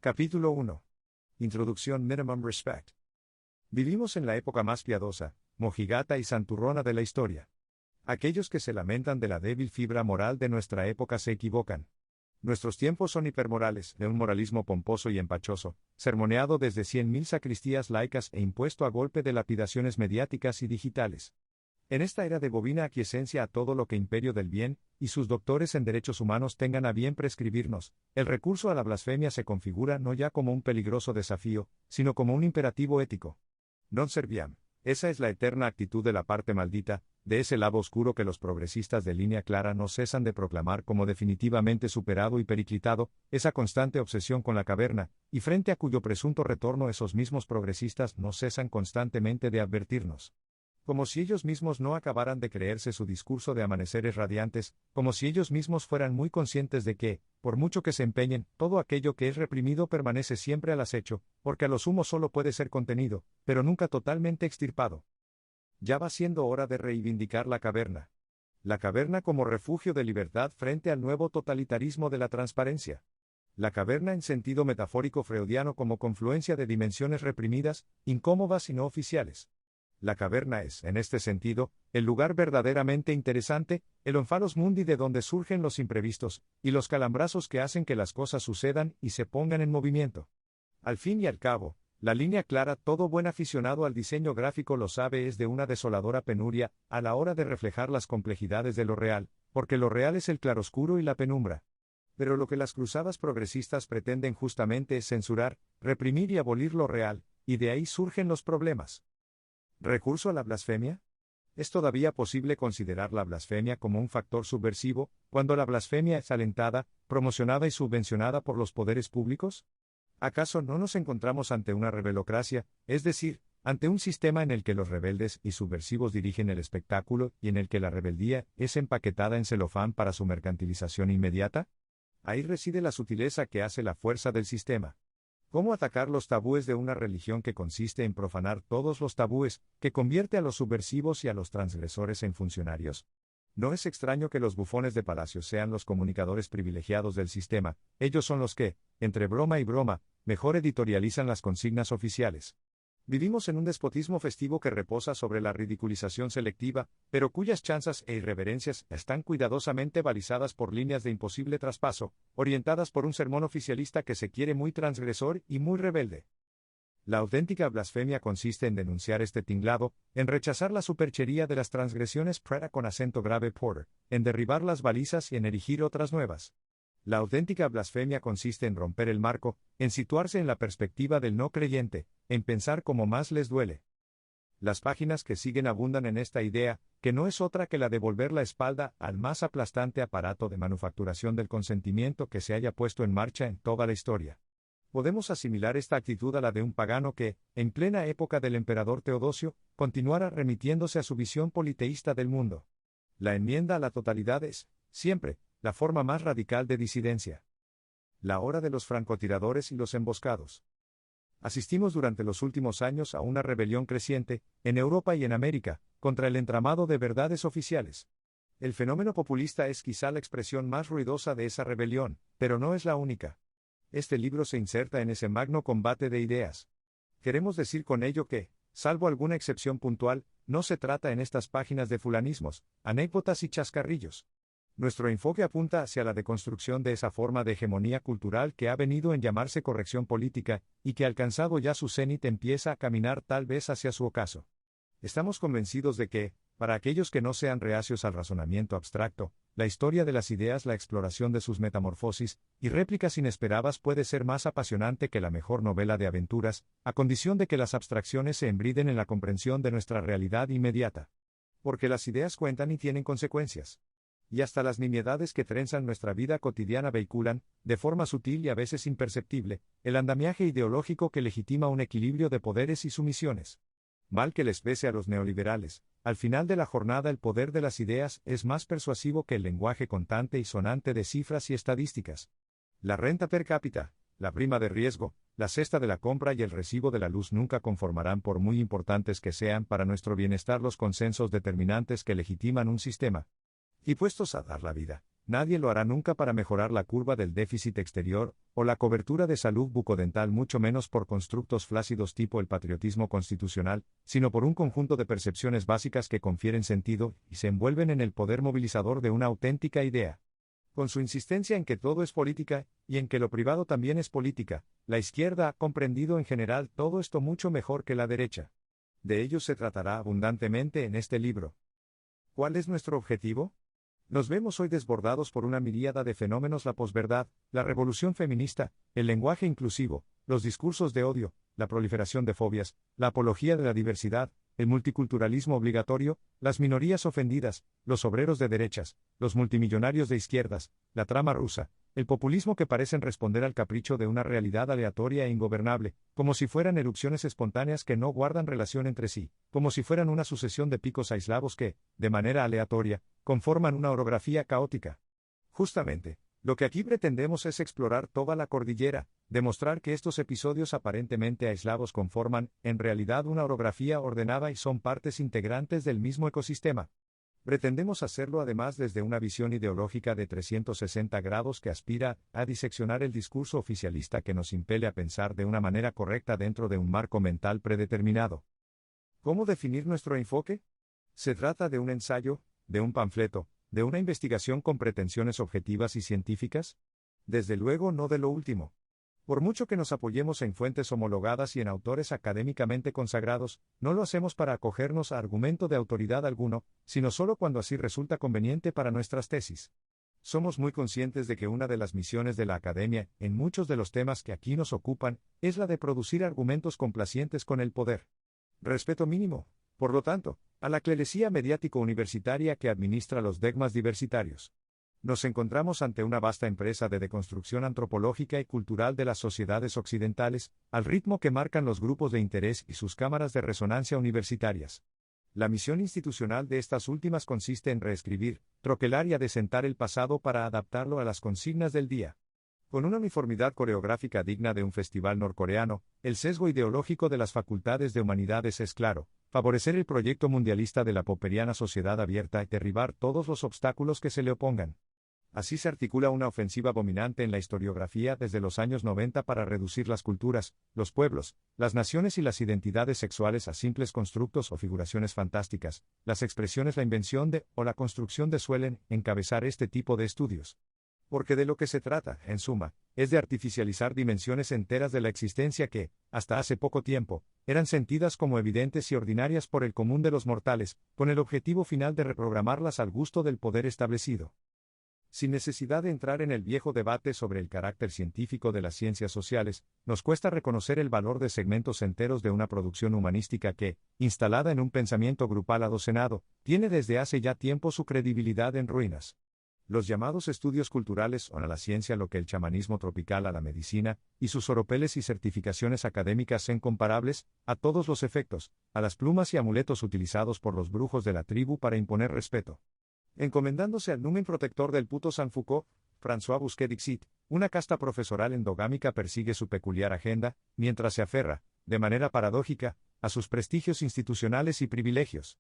Capítulo 1. Introducción. Minimum Respect. Vivimos en la época más piadosa, mojigata y santurrona de la historia. Aquellos que se lamentan de la débil fibra moral de nuestra época se equivocan. Nuestros tiempos son hipermorales, de un moralismo pomposo y empachoso, sermoneado desde 100.000 sacristías laicas e impuesto a golpe de lapidaciones mediáticas y digitales. En esta era de bovina aquiescencia a todo lo que Imperio del Bien, y sus doctores en derechos humanos tengan a bien prescribirnos, el recurso a la blasfemia se configura no ya como un peligroso desafío, sino como un imperativo ético. Non serviam. Esa es la eterna actitud de la parte maldita, de ese lado oscuro que los progresistas de línea clara no cesan de proclamar como definitivamente superado y periclitado, esa constante obsesión con la caverna, y frente a cuyo presunto retorno esos mismos progresistas no cesan constantemente de advertirnos. Como si ellos mismos no acabaran de creerse su discurso de amaneceres radiantes, como si ellos mismos fueran muy conscientes de que, por mucho que se empeñen, todo aquello que es reprimido permanece siempre al acecho, porque a lo sumo solo puede ser contenido, pero nunca totalmente extirpado. Ya va siendo hora de reivindicar la caverna. La caverna como refugio de libertad frente al nuevo totalitarismo de la transparencia. La caverna en sentido metafórico freudiano como confluencia de dimensiones reprimidas, incómodas y no oficiales. La caverna es, en este sentido, el lugar verdaderamente interesante, el onfalos mundi de donde surgen los imprevistos, y los calambrazos que hacen que las cosas sucedan y se pongan en movimiento. Al fin y al cabo, la línea clara, todo buen aficionado al diseño gráfico lo sabe, es de una desoladora penuria, a la hora de reflejar las complejidades de lo real, porque lo real es el claroscuro y la penumbra. Pero lo que las cruzadas progresistas pretenden justamente es censurar, reprimir y abolir lo real, y de ahí surgen los problemas. ¿Recurso a la blasfemia? ¿Es todavía posible considerar la blasfemia como un factor subversivo, cuando la blasfemia es alentada, promocionada y subvencionada por los poderes públicos? ¿Acaso no nos encontramos ante una rebelocracia, es decir, ante un sistema en el que los rebeldes y subversivos dirigen el espectáculo y en el que la rebeldía es empaquetada en celofán para su mercantilización inmediata? Ahí reside la sutileza que hace la fuerza del sistema. ¿Cómo atacar los tabúes de una religión que consiste en profanar todos los tabúes, que convierte a los subversivos y a los transgresores en funcionarios? No es extraño que los bufones de palacio sean los comunicadores privilegiados del sistema, ellos son los que, entre broma y broma, mejor editorializan las consignas oficiales. Vivimos en un despotismo festivo que reposa sobre la ridiculización selectiva, pero cuyas chanzas e irreverencias están cuidadosamente balizadas por líneas de imposible traspaso, orientadas por un sermón oficialista que se quiere muy transgresor y muy rebelde. La auténtica blasfemia consiste en denunciar este tinglado, en rechazar la superchería de las transgresiones preta con acento grave Porter, en derribar las balizas y en erigir otras nuevas. La auténtica blasfemia consiste en romper el marco, en situarse en la perspectiva del no creyente, en pensar como más les duele. Las páginas que siguen abundan en esta idea, que no es otra que la de volver la espalda al más aplastante aparato de manufacturación del consentimiento que se haya puesto en marcha en toda la historia. Podemos asimilar esta actitud a la de un pagano que, en plena época del emperador Teodosio, continuara remitiéndose a su visión politeísta del mundo. La enmienda a la totalidad es, siempre, la forma más radical de disidencia. La hora de los francotiradores y los emboscados. Asistimos durante los últimos años a una rebelión creciente, en Europa y en América, contra el entramado de verdades oficiales. El fenómeno populista es quizá la expresión más ruidosa de esa rebelión, pero no es la única. Este libro se inserta en ese magno combate de ideas. Queremos decir con ello que, salvo alguna excepción puntual, no se trata en estas páginas de fulanismos, anécdotas y chascarrillos. Nuestro enfoque apunta hacia la deconstrucción de esa forma de hegemonía cultural que ha venido en llamarse corrección política, y que alcanzado ya su cenit empieza a caminar tal vez hacia su ocaso. Estamos convencidos de que, para aquellos que no sean reacios al razonamiento abstracto, la historia de las ideas, la exploración de sus metamorfosis y réplicas inesperadas puede ser más apasionante que la mejor novela de aventuras, a condición de que las abstracciones se embriden en la comprensión de nuestra realidad inmediata. Porque las ideas cuentan y tienen consecuencias. Y hasta las nimiedades que trenzan nuestra vida cotidiana vehiculan, de forma sutil y a veces imperceptible, el andamiaje ideológico que legitima un equilibrio de poderes y sumisiones. Mal que les pese a los neoliberales, al final de la jornada el poder de las ideas es más persuasivo que el lenguaje contante y sonante de cifras y estadísticas. La renta per cápita, la prima de riesgo, la cesta de la compra y el recibo de la luz nunca conformarán, por muy importantes que sean para nuestro bienestar, los consensos determinantes que legitiman un sistema. Y puestos a dar la vida, Nadie lo hará nunca para mejorar la curva del déficit exterior, o la cobertura de salud bucodental, mucho menos por constructos flácidos tipo el patriotismo constitucional, sino por un conjunto de percepciones básicas que confieren sentido, y se envuelven en el poder movilizador de una auténtica idea. Con su insistencia en que todo es política, y en que lo privado también es política, la izquierda ha comprendido en general todo esto mucho mejor que la derecha. De ello se tratará abundantemente en este libro. ¿Cuál es nuestro objetivo? Nos vemos hoy desbordados por una miríada de fenómenos: la posverdad, la revolución feminista, el lenguaje inclusivo, los discursos de odio, la proliferación de fobias, la apología de la diversidad, el multiculturalismo obligatorio, las minorías ofendidas, los obreros de derechas, los multimillonarios de izquierdas, la trama rusa, el populismo que parecen responder al capricho de una realidad aleatoria e ingobernable, como si fueran erupciones espontáneas que no guardan relación entre sí, como si fueran una sucesión de picos aislados que, de manera aleatoria, conforman una orografía caótica. Justamente, lo que aquí pretendemos es explorar toda la cordillera, demostrar que estos episodios aparentemente aislados conforman, en realidad, una orografía ordenada y son partes integrantes del mismo ecosistema. Pretendemos hacerlo además desde una visión ideológica de 360 grados que aspira a diseccionar el discurso oficialista que nos impele a pensar de una manera correcta dentro de un marco mental predeterminado. ¿Cómo definir nuestro enfoque? ¿Se trata de un ensayo, de un panfleto, de una investigación con pretensiones objetivas y científicas? Desde luego no de lo último. Por mucho que nos apoyemos en fuentes homologadas y en autores académicamente consagrados, no lo hacemos para acogernos a argumento de autoridad alguno, sino solo cuando así resulta conveniente para nuestras tesis. Somos muy conscientes de que una de las misiones de la academia, en muchos de los temas que aquí nos ocupan, es la de producir argumentos complacientes con el poder. Respeto mínimo, por lo tanto, a la clerecía mediático-universitaria que administra los dogmas diversitarios. Nos encontramos ante una vasta empresa de deconstrucción antropológica y cultural de las sociedades occidentales, al ritmo que marcan los grupos de interés y sus cámaras de resonancia universitarias. La misión institucional de estas últimas consiste en reescribir, troquelar y adecentar el pasado para adaptarlo a las consignas del día. Con una uniformidad coreográfica digna de un festival norcoreano, el sesgo ideológico de las facultades de humanidades es claro: favorecer el proyecto mundialista de la popperiana sociedad abierta y derribar todos los obstáculos que se le opongan. Así se articula una ofensiva dominante en la historiografía desde los años 90 para reducir las culturas, los pueblos, las naciones y las identidades sexuales a simples constructos o figuraciones fantásticas. Las expresiones la invención de o la construcción de suelen encabezar este tipo de estudios. Porque de lo que se trata, en suma, es de artificializar dimensiones enteras de la existencia que, hasta hace poco tiempo, eran sentidas como evidentes y ordinarias por el común de los mortales, con el objetivo final de reprogramarlas al gusto del poder establecido. Sin necesidad de entrar en el viejo debate sobre el carácter científico de las ciencias sociales, nos cuesta reconocer el valor de segmentos enteros de una producción humanística que, instalada en un pensamiento grupal adocenado, tiene desde hace ya tiempo su credibilidad en ruinas. Los llamados estudios culturales son a la ciencia lo que el chamanismo tropical a la medicina, y sus oropeles y certificaciones académicas son comparables, a todos los efectos, a las plumas y amuletos utilizados por los brujos de la tribu para imponer respeto. Encomendándose al numen protector del puto San Foucault, François Busquet-Dixit, una casta profesoral endogámica persigue su peculiar agenda, mientras se aferra, de manera paradójica, a sus prestigios institucionales y privilegios.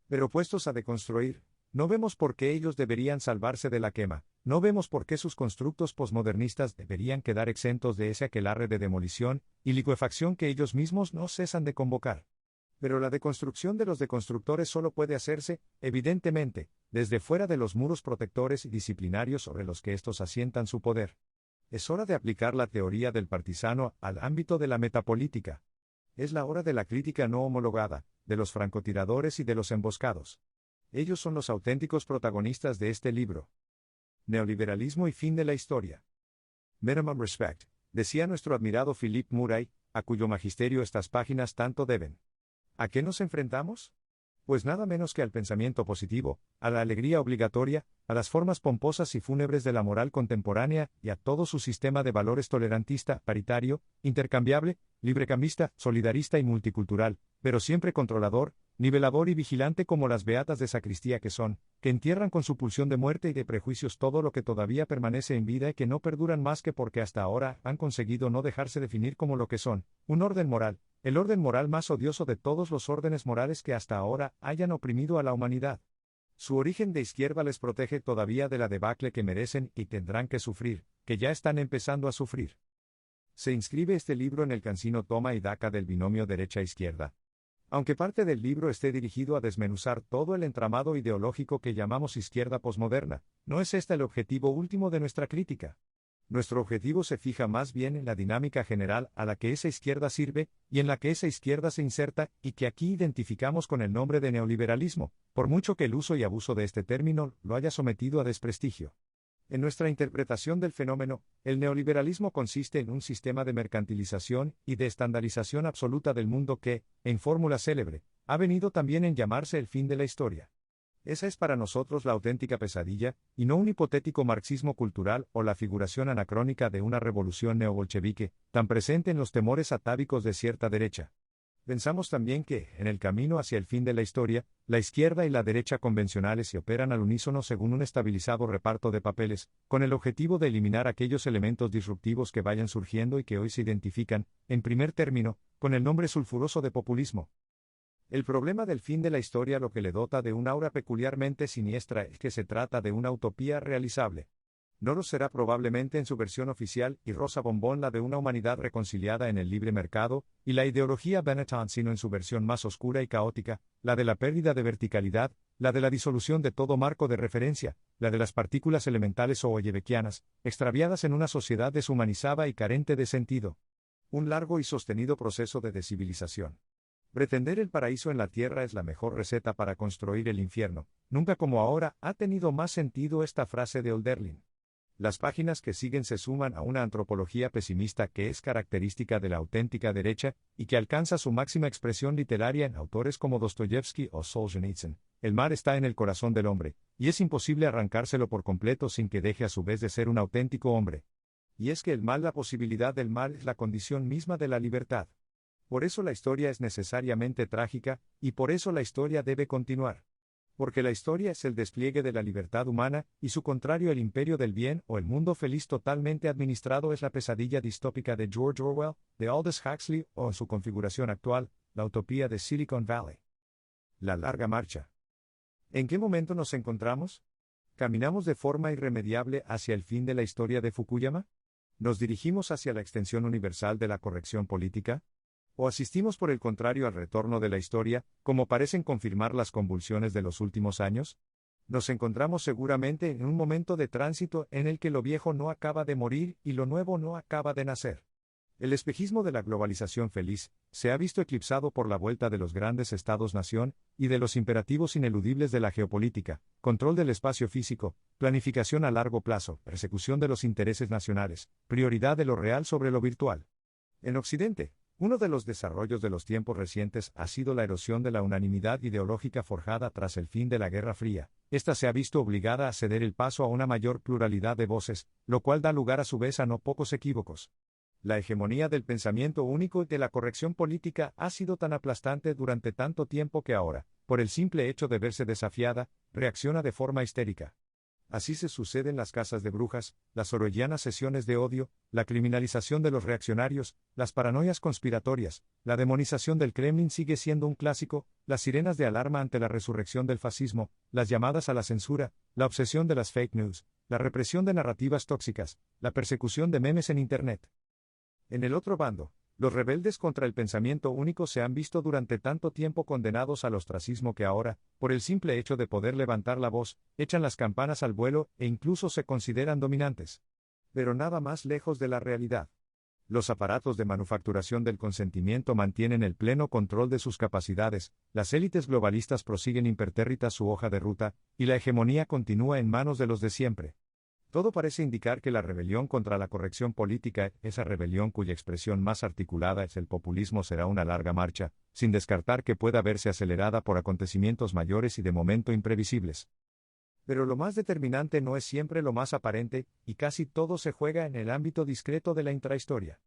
Pero puestos a deconstruir, no vemos por qué ellos deberían salvarse de la quema, no vemos por qué sus constructos posmodernistas deberían quedar exentos de ese aquelarre de demolición y licuefacción que ellos mismos no cesan de convocar. Pero la deconstrucción de los deconstructores solo puede hacerse, evidentemente, desde fuera de los muros protectores y disciplinarios sobre los que estos asientan su poder. Es hora de aplicar la teoría del partisano al ámbito de la metapolítica. Es la hora de la crítica no homologada, de los francotiradores y de los emboscados. Ellos son los auténticos protagonistas de este libro. Neoliberalismo y fin de la historia. Minimum respect, decía nuestro admirado Philippe Murray, a cuyo magisterio estas páginas tanto deben. ¿A qué nos enfrentamos? Pues nada menos que al pensamiento positivo, a la alegría obligatoria, a las formas pomposas y fúnebres de la moral contemporánea y a todo su sistema de valores tolerantista, paritario, intercambiable, librecambista, solidarista y multicultural, pero siempre controlador, nivelador y vigilante como las beatas de sacristía que son, que entierran con su pulsión de muerte y de prejuicios todo lo que todavía permanece en vida y que no perduran más que porque hasta ahora han conseguido no dejarse definir como lo que son, un orden moral, el orden moral más odioso de todos los órdenes morales que hasta ahora hayan oprimido a la humanidad. Su origen de izquierda les protege todavía de la debacle que merecen y tendrán que sufrir, que ya están empezando a sufrir. Se inscribe este libro en el cansino toma y daca del binomio derecha-izquierda. Aunque parte del libro esté dirigido a desmenuzar todo el entramado ideológico que llamamos izquierda posmoderna, no es este el objetivo último de nuestra crítica. Nuestro objetivo se fija más bien en la dinámica general a la que esa izquierda sirve, y en la que esa izquierda se inserta, y que aquí identificamos con el nombre de neoliberalismo, por mucho que el uso y abuso de este término lo haya sometido a desprestigio. En nuestra interpretación del fenómeno, el neoliberalismo consiste en un sistema de mercantilización y de estandarización absoluta del mundo que, en fórmula célebre, ha venido también en llamarse el fin de la historia. Esa es para nosotros la auténtica pesadilla, y no un hipotético marxismo cultural o la figuración anacrónica de una revolución neobolchevique, tan presente en los temores atávicos de cierta derecha. Pensamos también que, en el camino hacia el fin de la historia, la izquierda y la derecha convencionales se operan al unísono según un estabilizado reparto de papeles, con el objetivo de eliminar aquellos elementos disruptivos que vayan surgiendo y que hoy se identifican, en primer término, con el nombre sulfuroso de populismo. El problema del fin de la historia lo que le dota de un aura peculiarmente siniestra es que se trata de una utopía realizable. No lo será probablemente en su versión oficial y rosa bombón la de una humanidad reconciliada en el libre mercado, y la ideología Benetton, sino en su versión más oscura y caótica, la de la pérdida de verticalidad, la de la disolución de todo marco de referencia, la de las partículas elementales o oyebequianas, extraviadas en una sociedad deshumanizada y carente de sentido. Un largo y sostenido proceso de descivilización. Pretender el paraíso en la tierra es la mejor receta para construir el infierno. Nunca como ahora ha tenido más sentido esta frase de Hölderlin. Las páginas que siguen se suman a una antropología pesimista que es característica de la auténtica derecha, y que alcanza su máxima expresión literaria en autores como Dostoyevsky o Solzhenitsyn. El mar está en el corazón del hombre, y es imposible arrancárselo por completo sin que deje a su vez de ser un auténtico hombre. Y es que el mal, la posibilidad del mal, es la condición misma de la libertad. Por eso la historia es necesariamente trágica, y por eso la historia debe continuar. Porque la historia es el despliegue de la libertad humana, y su contrario el imperio del bien o el mundo feliz totalmente administrado es la pesadilla distópica de George Orwell, de Aldous Huxley o en su configuración actual, la utopía de Silicon Valley. La larga marcha. ¿En qué momento nos encontramos? ¿Caminamos de forma irremediable hacia el fin de la historia de Fukuyama? ¿Nos dirigimos hacia la extensión universal de la corrección política? ¿O asistimos por el contrario al retorno de la historia, como parecen confirmar las convulsiones de los últimos años? Nos encontramos seguramente en un momento de tránsito en el que lo viejo no acaba de morir y lo nuevo no acaba de nacer. El espejismo de la globalización feliz se ha visto eclipsado por la vuelta de los grandes estados-nación y de los imperativos ineludibles de la geopolítica, control del espacio físico, planificación a largo plazo, persecución de los intereses nacionales, prioridad de lo real sobre lo virtual. En Occidente, uno de los desarrollos de los tiempos recientes ha sido la erosión de la unanimidad ideológica forjada tras el fin de la Guerra Fría. Esta se ha visto obligada a ceder el paso a una mayor pluralidad de voces, lo cual da lugar a su vez a no pocos equívocos. La hegemonía del pensamiento único y de la corrección política ha sido tan aplastante durante tanto tiempo que ahora, por el simple hecho de verse desafiada, reacciona de forma histérica. Así se suceden las casas de brujas, las orwellianas sesiones de odio, la criminalización de los reaccionarios, las paranoias conspiratorias, la demonización del Kremlin sigue siendo un clásico, las sirenas de alarma ante la resurrección del fascismo, las llamadas a la censura, la obsesión de las fake news, la represión de narrativas tóxicas, la persecución de memes en Internet. En el otro bando, los rebeldes contra el pensamiento único se han visto durante tanto tiempo condenados al ostracismo que ahora, por el simple hecho de poder levantar la voz, echan las campanas al vuelo e incluso se consideran dominantes. Pero nada más lejos de la realidad. Los aparatos de manufacturación del consentimiento mantienen el pleno control de sus capacidades, las élites globalistas prosiguen impertérritas su hoja de ruta, y la hegemonía continúa en manos de los de siempre. Todo parece indicar que la rebelión contra la corrección política, esa rebelión cuya expresión más articulada es el populismo, será una larga marcha, sin descartar que pueda verse acelerada por acontecimientos mayores y de momento imprevisibles. Pero lo más determinante no es siempre lo más aparente, y casi todo se juega en el ámbito discreto de la intrahistoria.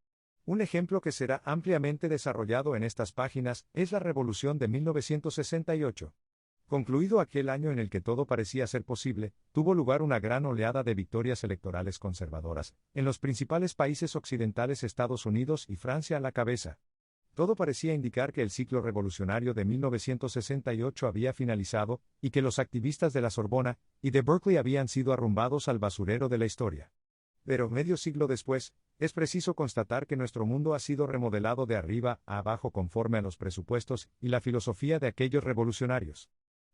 Un ejemplo que será ampliamente desarrollado en estas páginas es la Revolución de 1968. Concluido aquel año en el que todo parecía ser posible, tuvo lugar una gran oleada de victorias electorales conservadoras, en los principales países occidentales, Estados Unidos y Francia a la cabeza. Todo parecía indicar que el ciclo revolucionario de 1968 había finalizado, y que los activistas de la Sorbona y de Berkeley habían sido arrumbados al basurero de la historia. Pero medio siglo después, es preciso constatar que nuestro mundo ha sido remodelado de arriba a abajo conforme a los presupuestos y la filosofía de aquellos revolucionarios.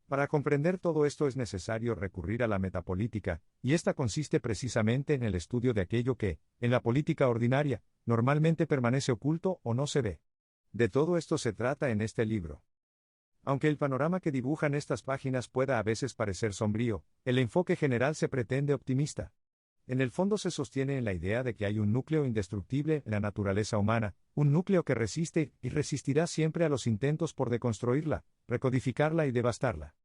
Para comprender todo esto es necesario recurrir a la metapolítica, y esta consiste precisamente en el estudio de aquello que, en la política ordinaria, normalmente permanece oculto o no se ve. De todo esto se trata en este libro. Aunque el panorama que dibujan estas páginas pueda a veces parecer sombrío, el enfoque general se pretende optimista. En el fondo se sostiene en la idea de que hay un núcleo indestructible en la naturaleza humana, un núcleo que resiste y resistirá siempre a los intentos por deconstruirla, recodificarla y devastarla.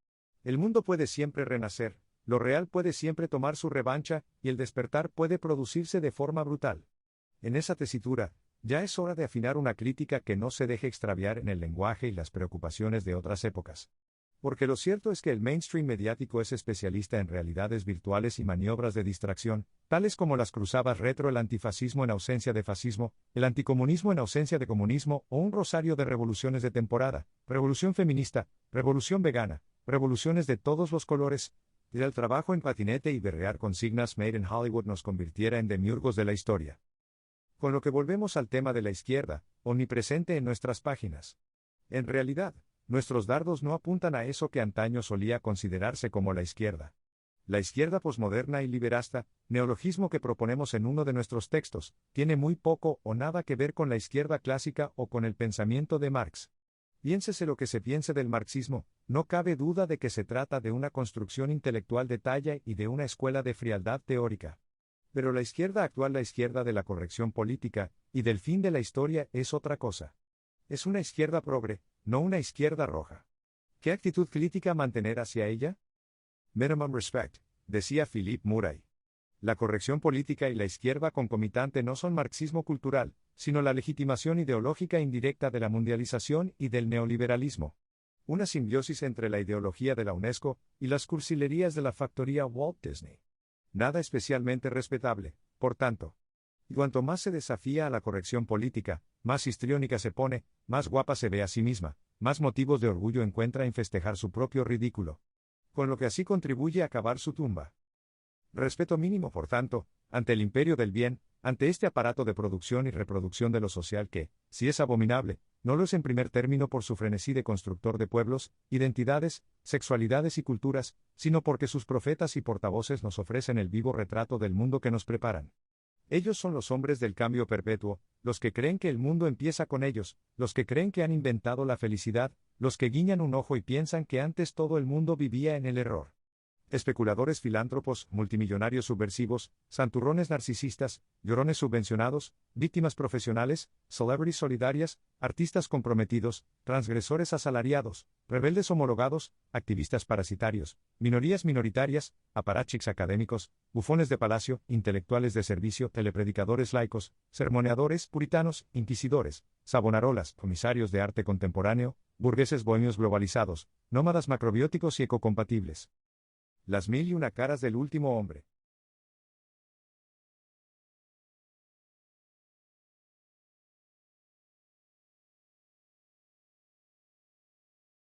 El mundo puede siempre renacer, lo real puede siempre tomar su revancha, y el despertar puede producirse de forma brutal. En esa tesitura, ya es hora de afinar una crítica que no se deje extraviar en el lenguaje y las preocupaciones de otras épocas. Porque lo cierto es que el mainstream mediático es especialista en realidades virtuales y maniobras de distracción, tales como las cruzadas retro, el antifascismo en ausencia de fascismo, el anticomunismo en ausencia de comunismo o un rosario de revoluciones de temporada, revolución feminista, revolución vegana, revoluciones de todos los colores, y el trabajo en patinete y berrear consignas made in Hollywood nos convirtiera en demiurgos de la historia. Con lo que volvemos al tema de la izquierda, omnipresente en nuestras páginas. En realidad, nuestros dardos no apuntan a eso que antaño solía considerarse como la izquierda. La izquierda posmoderna y liberasta, neologismo que proponemos en uno de nuestros textos, tiene muy poco o nada que ver con la izquierda clásica o con el pensamiento de Marx. Piénsese lo que se piense del marxismo, no cabe duda de que se trata de una construcción intelectual de talla y de una escuela de frialdad teórica. Pero la izquierda actual, la izquierda de la corrección política, y del fin de la historia, es otra cosa. Es una izquierda progre, no una izquierda roja. ¿Qué actitud crítica mantener hacia ella? Minimum respect, decía Philip Murray. La corrección política y la izquierda concomitante no son marxismo cultural, sino la legitimación ideológica indirecta de la mundialización y del neoliberalismo. Una simbiosis entre la ideología de la UNESCO y las cursilerías de la factoría Walt Disney. Nada especialmente respetable, por tanto. Y cuanto más se desafía a la corrección política, más histriónica se pone, más guapa se ve a sí misma, más motivos de orgullo encuentra en festejar su propio ridículo. Con lo que así contribuye a cavar su tumba. Respeto mínimo, por tanto, ante el imperio del bien, ante este aparato de producción y reproducción de lo social que, si es abominable, no lo es en primer término por su frenesí de constructor de pueblos, identidades, sexualidades y culturas, sino porque sus profetas y portavoces nos ofrecen el vivo retrato del mundo que nos preparan. Ellos son los hombres del cambio perpetuo, los que creen que el mundo empieza con ellos, los que creen que han inventado la felicidad, los que guiñan un ojo y piensan que antes todo el mundo vivía en el error. Especuladores filántropos, multimillonarios subversivos, santurrones narcisistas, llorones subvencionados, víctimas profesionales, celebrities solidarias, artistas comprometidos, transgresores asalariados, rebeldes homologados, activistas parasitarios, minorías minoritarias, aparachiks académicos, bufones de palacio, intelectuales de servicio, telepredicadores laicos, sermoneadores, puritanos, inquisidores, sabonarolas, comisarios de arte contemporáneo, burgueses bohemios globalizados, nómadas macrobióticos y ecocompatibles. Las mil y una caras del último hombre.